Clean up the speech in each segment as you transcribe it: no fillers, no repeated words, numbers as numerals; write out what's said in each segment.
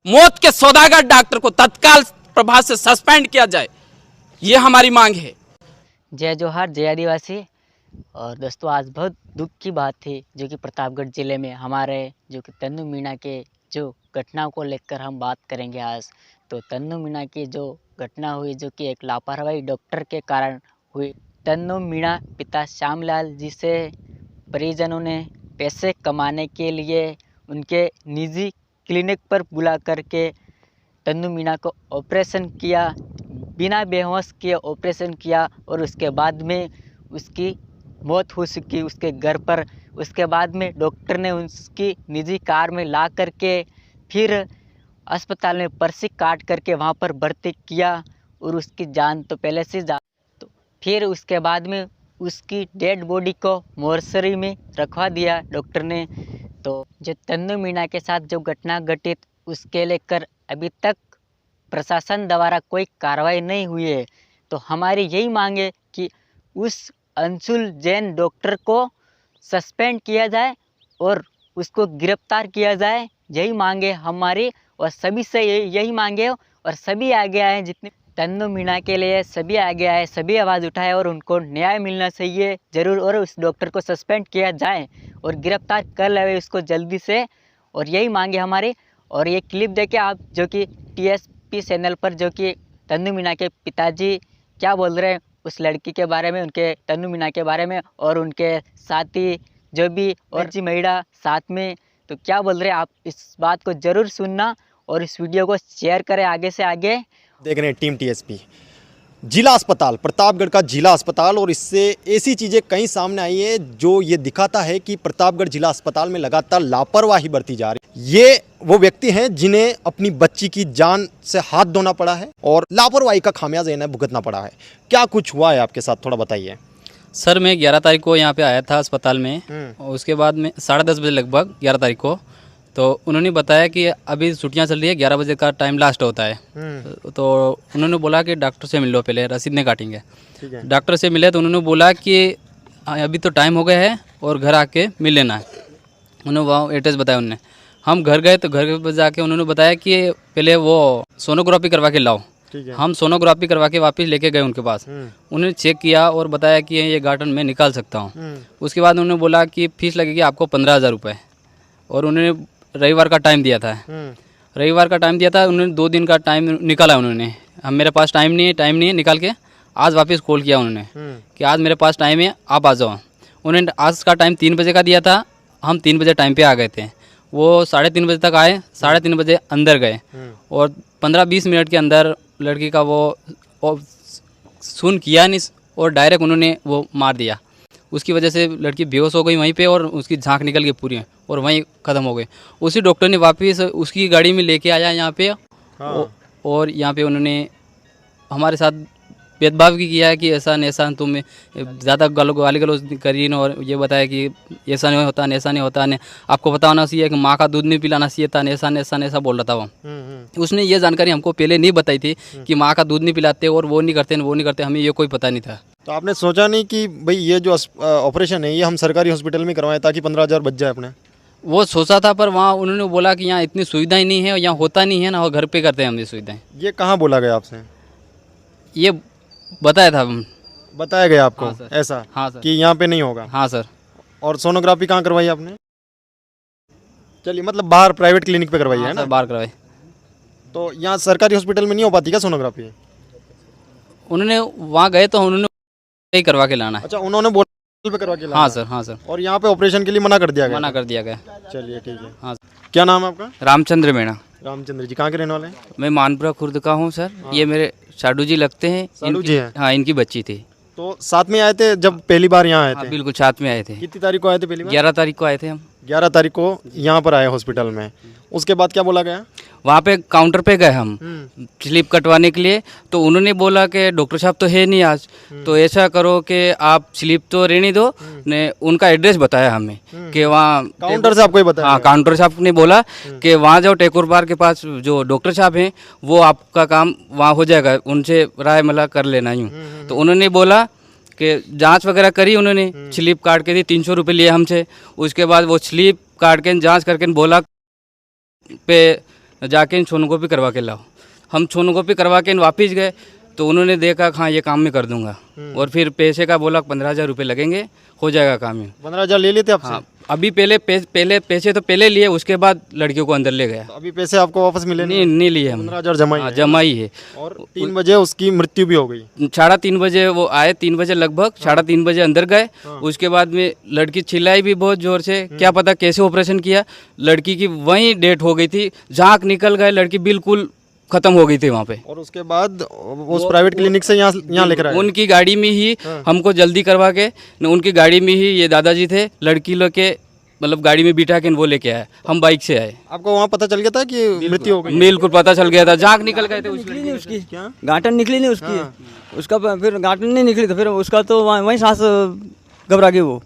मौत के सौदागर डॉक्टर को तत्काल प्रभाव से सस्पेंड किया जाए, ये हमारी मांग है। जय जोहार, जय आदिवासी। और दोस्तों, आज बहुत दुख की बात थी जो कि प्रतापगढ़ ज़िले में हमारे जो कि तन्नू मीणा के जो घटनाओं को लेकर हम बात करेंगे आज। तो तन्नू मीणा की जो घटना हुई जो कि एक लापरवाही डॉक्टर के कारण हुई। तन्नू मीणा पिता श्यामलाल जी से परिजनों ने पैसे कमाने के लिए उनके निजी क्लिनिक पर बुला करके तन्नू मीणा को ऑपरेशन किया, बिना बेहोश किए ऑपरेशन किया और उसके बाद में उसकी मौत हो चुकी उसके घर पर। उसके बाद में डॉक्टर ने उसकी निजी कार में ला करके फिर अस्पताल में पर्ची काट करके वहाँ पर भर्ती किया और उसकी जान तो पहले से जा तो फिर उसके बाद में उसकी डेड बॉडी को मोर्चरी में रखवा दिया डॉक्टर ने। तो जो तन्नू मीणा के साथ जो घटना घटित उसके लेकर अभी तक प्रशासन द्वारा कोई कार्रवाई नहीं हुई है। तो हमारी यही मांग है कि उस अंशुल जैन डॉक्टर को सस्पेंड किया जाए और उसको गिरफ्तार किया जाए। यही मांगे हमारी और सभी से यही मांगे और सभी आगे आए, जितने तन्नू मीणा के लिए सभी आगे आए, सभी आवाज़ उठाए और उनको न्याय मिलना चाहिए ज़रूर। और उस डॉक्टर को सस्पेंड किया जाए और गिरफ्तार कर ले उसको जल्दी से, और यही मांगे हमारी। और ये क्लिप देखे आप जो कि TSP चैनल पर जो कि तन्नू मीणा के पिताजी क्या बोल रहे हैं उस लड़की के बारे में, उनके तन्नू मीणा के बारे में और उनके साथी जो भी और जी महिला साथ में, तो क्या बोल रहे हैं आप इस बात को ज़रूर सुनना और इस वीडियो को शेयर करें आगे से आगे। देख रहे हैं टीम TSP जिला अस्पताल, प्रतापगढ़ का जिला अस्पताल, और इससे ऐसी चीज़ें कई सामने आई है जो ये दिखाता है कि प्रतापगढ़ जिला अस्पताल में लगातार लापरवाही बरती जा रही है। ये वो व्यक्ति हैं जिन्हें अपनी बच्ची की जान से हाथ धोना पड़ा है और लापरवाही का खामियाजा इन्हें भुगतना पड़ा है। क्या कुछ हुआ है आपके साथ, थोड़ा बताइए। सर, मैं 11 तारीख को यहाँ पे आया था अस्पताल में और उसके बाद में 10:30 बजे लगभग 11 तारीख को, तो उन्होंने बताया कि अभी छुट्टियाँ चल रही है, 11 बजे का टाइम लास्ट होता है। तो उन्होंने बोला कि डॉक्टर से मिल लो, पहले रसीद नहीं काटेंगे। डॉक्टर से मिले तो उन्होंने बोला कि अभी तो टाइम हो गया है और घर आके मिल लेना है। उन्होंने वहाँ एड्रेस बताया उन्होंने। हम घर गए तो घर पर जाके उन्होंने बताया कि पहले वो सोनोग्राफी करवा के लाओ। हम सोनोग्राफी करवा के वापस लेके गए उनके पास। उन्होंने चेक किया और बताया कि ये गार्डन मैं निकाल सकता हूँ। उसके बाद उन्होंने बोला कि फीस लगेगी आपको 15,000 रुपये, और उन्होंने रविवार का टाइम दिया था। रविवार का टाइम दिया था, उन्होंने 2 दिन का टाइम निकाला उन्होंने। हम मेरे पास टाइम नहीं है निकाल के आज वापस कॉल किया उन्होंने कि आज मेरे पास टाइम है, आप आ जाओ। उन्होंने आज का टाइम 3 बजे का दिया था, हम 3 बजे टाइम पे आ गए थे। वो 3:30 बजे तक आए, 3:30 बजे अंदर गए और 15-20 मिनट के अंदर लड़की का वो सुन किया नहीं और डायरेक्ट उन्होंने वो मार दिया। उसकी वजह से लड़की बेहोश हो गई वहीं पे और उसकी झांक निकल गई पूरी और वहीं ख़त्म हो गई। उसी डॉक्टर ने वापस उसकी गाड़ी में लेके आया यहाँ पे। और यहाँ पे उन्होंने हमारे साथ भेदभाव भी किया है कि ऐसा नहीं, ऐसा तुम ज़्यादा गाली गलौज करी और ये बताया कि ऐसा नहीं होता, ऐसा नहीं होता, नहीं आपको पता होना चाहिए कि माँ का दूध नहीं पिलाना चाहिए था, ऐसा बोल रहा था वो। उसने ये जानकारी हमको पहले नहीं बताई थी कि माँ का दूध नहीं पिलाते और वो नहीं करते, हमें ये कोई पता नहीं था। तो आपने सोचा नहीं कि भाई ये जो ऑपरेशन है ये हम सरकारी हॉस्पिटल में करवाएं ताकि 15,000 बच जाए अपने? वो सोचा था, पर वहाँ उन्होंने बोला कि यहाँ इतनी सुविधाएं नहीं है, यहाँ होता नहीं है ना, और घर पे करते हैं हम ये सुविधाएं। ये कहाँ बोला गया आपसे? ये बताया था, बताया गया आपको? हाँ सर। ऐसा? हाँ सर। कि यहाँ पे नहीं होगा? हाँ सर। और सोनोग्राफी कहाँ करवाई आपने? चलिए, मतलब बाहर प्राइवेट क्लिनिक पे करवाई है ना? बाहर करवाई। तो यहाँ सरकारी हॉस्पिटल में नहीं हो पाती क्या सोनोग्राफी? उन्होंने वहाँ गए तो उन्होंने ही करवा के लाना है। अच्छा, उन्होंने बोला पे करवा के लाना? हाँ सर। हाँ सर। और यहाँ पे ऑपरेशन के लिए मना कर दिया गया? मना कर दिया गया। चलिए ठीक है। हाँ। क्या नाम है आपका? रामचंद्र मीणा। रामचंद्र जी, कहाँ के रहने वाले हैं? मैं मानपुरा खुर्द का हूँ सर। ये मेरे साडू जी लगते हैं। साडू जी हैं? हाँ, इनकी बच्ची थी। तो साथ में आए थे जब पहली बार यहाँ आए हाँ, थे? बिल्कुल साथ में आए थे। कितनी तारीख को आए थे पहली बार? 11 तारीख को आए थे हम। 11 तारीख को यहाँ पर आए हॉस्पिटल में। उसके बाद क्या बोला गया? वहाँ पे काउंटर पे गए हम स्लिप कटवाने के लिए, तो उन्होंने बोला कि डॉक्टर साहब तो है नहीं आज, तो ऐसा करो कि आप स्लिप तो रहने दो। ने उनका एड्रेस बताया हमें कि वहाँ काउंटर साहब को ही बताया? हाँ, काउंटर साहब ने बोला कि वहाँ जाओ, टेकोर पार्क के पास जो डॉक्टर साहब हैं वो आपका काम वहाँ हो जाएगा, उनसे राय मला कर लेना यूँ। तो उन्होंने बोला कि जांच वगैरह करी, उन्होंने स्लिप काट के दी, 300 रुपये लिए हमसे। उसके बाद वो स्लिप काट के जांच करके बोला पे जाके इन सोनोकॉपी करवा के लाओ। हम सोनोकॉपी करवा के वापस गए तो उन्होंने देखा हाँ ये काम मैं कर दूंगा, और फिर पैसे का बोला 15,000 रुपये लगेंगे, हो जाएगा काम ही। 15,000 ले लेते आपसे? हाँ, अभी पहले पैसे तो पहले लिए, उसके बाद लड़कियों को अंदर ले गया। तो अभी पैसे आपको वापस मिले नहीं लिए हम। 15,000 जमा ही हाँ, है। जमा ही है। और 3 बजे उसकी मृत्यु भी हो गई। 3:30 बजे वो आए, 3 बजे लगभग, 3:30 बजे अंदर गए। उसके बाद में लड़की चिल्लाई भी बहुत जोर से, क्या पता कैसे ऑपरेशन किया, लड़की की वहीं डेथ हो गई थी। झांक निकल गए, लड़की बिल्कुल खत्म हो गई थी वहाँ पे। और उसके बाद उस प्राइवेट क्लिनिक से यहाँ लेकर आए? उनकी गाड़ी में ही हमको जल्दी करवा के, उनकी गाड़ी में ही ये दादाजी थे, लड़की लोग के मतलब गाड़ी में बिठा के वो लेके आए, हम बाइक से आए। आपको वहाँ पता चल गया था कि मृत्यु हो गई? बिल्कुल पता चल गया था, झांक निकल गए थे उसकी गांठन निकली नहीं उसकी, उसका फिर गांठन नहीं निकली तो फिर उसका तो वहीं सांस घबरा गई, वो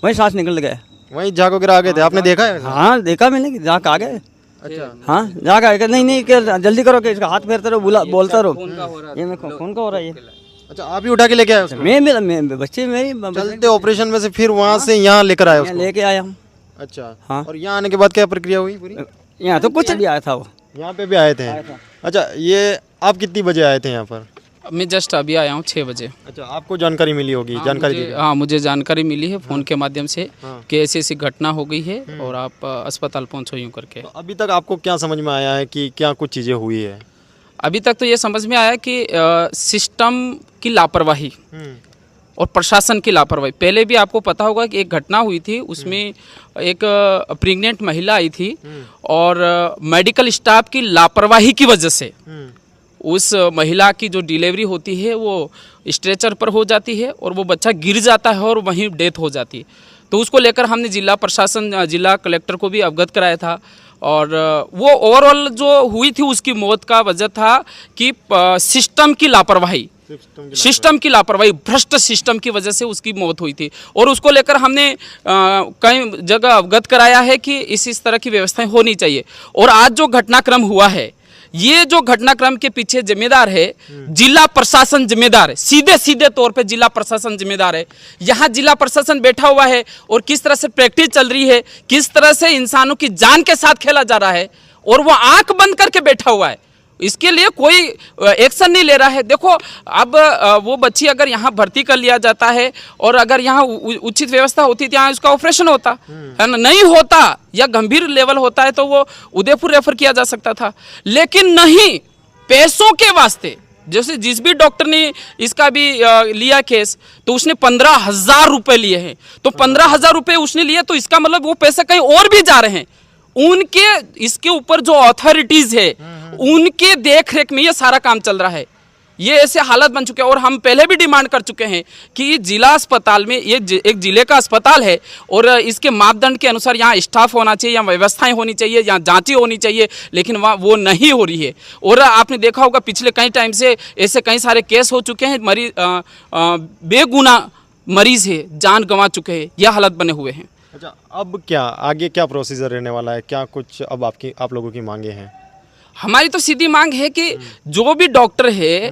वहीं सांस निकल गया। वहीं झाग वगैरह आ गए थे, आपने देखा है? हाँ देखा मैंने कि झाग आ गए। अच्छा। हाँ झाग आ गए, नहीं क्या जल्दी करो कि इसका हाथ फेरते रहो, बोलता रहो। ये मैं खून का हो रहा है ये। अच्छा, आप ही उठा के लेके आए उसको? मैं बच्चे मेरी चलते ऑपरेशन में से फिर वहाँ से यहाँ लेकर आए उसको? लेके आया हूँ। अच्छा। हाँ। और यहाँ आने के बाद क्या प्रक्रिया हुई पूरी? यहाँ तो कुछ भी आया था वो। यहाँ पे भी आए थे? अच्छा, ये आप कितनी बजे आए थे यहाँ पर? मैं जस्ट अभी आया हूँ 6 बजे। अच्छा, आपको जानकारी मिली होगी? जानकारी दी? हाँ, मुझे जानकारी मिली है फ़ोन के माध्यम से कि ऐसी ऐसी घटना हो गई है और आप अस्पताल पहुँचो यूँ करके। तो अभी तक आपको क्या समझ में आया है कि क्या कुछ चीज़ें हुई है? अभी तक तो ये समझ में आया कि सिस्टम की लापरवाही और प्रशासन की लापरवाही। पहले भी आपको पता होगा कि एक घटना हुई थी, उसमें एक प्रेग्नेंट महिला आई थी और मेडिकल स्टाफ की लापरवाही की वजह से उस महिला की जो डिलीवरी होती है वो स्ट्रेचर पर हो जाती है और वो बच्चा गिर जाता है और वहीं डेथ हो जाती है। तो उसको लेकर हमने जिला प्रशासन, जिला कलेक्टर को भी अवगत कराया था और वो ओवरऑल जो हुई थी उसकी मौत का वजह था कि सिस्टम की लापरवाही, भ्रष्ट सिस्टम की वजह से उसकी मौत हुई थी। और उसको लेकर हमने कई जगह अवगत कराया है कि इस तरह की व्यवस्थाएं होनी चाहिए। और आज जो घटनाक्रम हुआ है, ये जो घटनाक्रम के पीछे जिम्मेदार है जिला प्रशासन, जिम्मेदार है, सीधे तौर पे जिला प्रशासन जिम्मेदार है। यहाँ जिला प्रशासन बैठा हुआ है और किस तरह से प्रैक्टिस चल रही है, किस तरह से इंसानों की जान के साथ खेला जा रहा है और वो आंख बंद करके बैठा हुआ है। इसके लिए कोई एक्शन नहीं ले रहा है। देखो, अब वो बच्ची अगर यहाँ भर्ती कर लिया जाता है और अगर यहाँ उचित व्यवस्था होती तो यहाँ उसका ऑपरेशन होता है ना, नहीं होता या गंभीर लेवल होता है तो वो उदयपुर रेफर किया जा सकता था। लेकिन नहीं, पैसों के वास्ते, जैसे जिस भी डॉक्टर ने इसका भी लिया केस तो उसने 15,000 रुपये लिए हैं। तो 15,000 रुपये उसने लिए तो इसका मतलब वो पैसे कहीं और भी जा रहे हैं। उनके इसके ऊपर जो अथॉरिटीज है उनके देख रेख में ये सारा काम चल रहा है। ये ऐसे हालत बन चुके हैं और हम पहले भी डिमांड कर चुके हैं कि जिला अस्पताल में, ये एक जिले का अस्पताल है और इसके मापदंड के अनुसार यहाँ स्टाफ होना चाहिए, यहाँ व्यवस्थाएं होनी चाहिए, यहाँ जांचें होनी चाहिए, लेकिन वहाँ वो नहीं हो रही है। और आपने देखा होगा पिछले कई टाइम से ऐसे कई सारे केस हो चुके हैं, मरीज बेगुनाह मरीज है, जान गंवा चुके हैं, यह हालत बने हुए हैं। अच्छा, अब क्या आगे क्या प्रोसीजर रहने वाला है? क्या कुछ अब आप लोगों की मांगे हैं? हमारी तो सीधी मांग है कि जो भी डॉक्टर है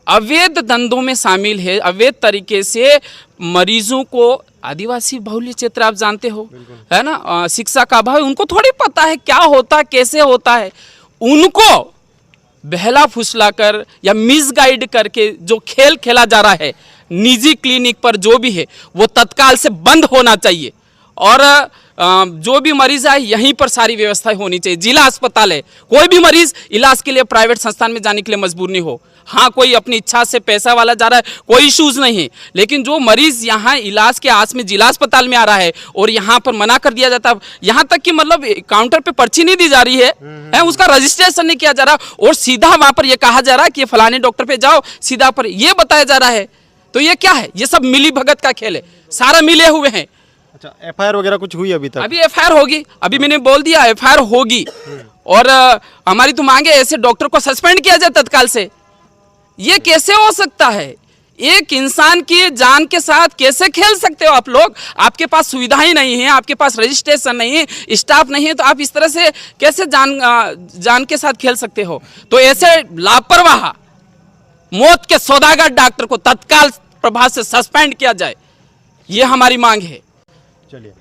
अवैध धंधों में शामिल है, अवैध तरीके से मरीजों को, आदिवासी बहुल्य क्षेत्र आप जानते हो है ना, शिक्षा का अभाव, उनको थोड़ी पता है क्या होता है, कैसे होता है। उनको बहला फुसला कर या मिसगाइड करके जो खेल खेला जा रहा है निजी क्लिनिक पर जो भी है वो तत्काल से बंद होना चाहिए। और जो भी मरीज आए यहीं पर सारी व्यवस्थाएं होनी चाहिए। जिला अस्पताल है, कोई भी मरीज इलाज के लिए प्राइवेट संस्थान में जाने के लिए मजबूर नहीं हो। हाँ, कोई अपनी इच्छा से पैसा वाला जा रहा है, कोई इश्यूज नहीं है, लेकिन जो मरीज यहाँ इलाज के आस में जिला अस्पताल में आ रहा है और यहाँ पर मना कर दिया जाता है, यहाँ तक कि मतलब काउंटर पे पर्ची नहीं दी जा रही है, उसका रजिस्ट्रेशन नहीं किया जा रहा और सीधा वहां पर यह कहा जा रहा है कि फलाने डॉक्टर पे जाओ, सीधा पर यह बताया जा रहा है। तो ये क्या है? ये सब मिली भगत का खेल है, सारा मिले हुए हैं। अच्छा, एफआईआर वगैरह कुछ हुई अभी तक? अभी एफआईआर होगी, अभी मैंने बोल दिया एफआईआर होगी। और हमारी तो मांगे ऐसे डॉक्टर को सस्पेंड किया जाए तत्काल से। ये कैसे हो सकता है? एक इंसान की जान के साथ कैसे खेल सकते हो आप लोग? आपके पास सुविधाएं नहीं है, आपके पास रजिस्ट्रेशन नहीं है, स्टाफ नहीं है, तो आप इस तरह से कैसे जान के साथ खेल सकते हो? तो ऐसे लापरवाह मौत के सौदागर डॉक्टर को तत्काल प्रभाव से सस्पेंड किया जाए, ये हमारी मांग है। चलिए।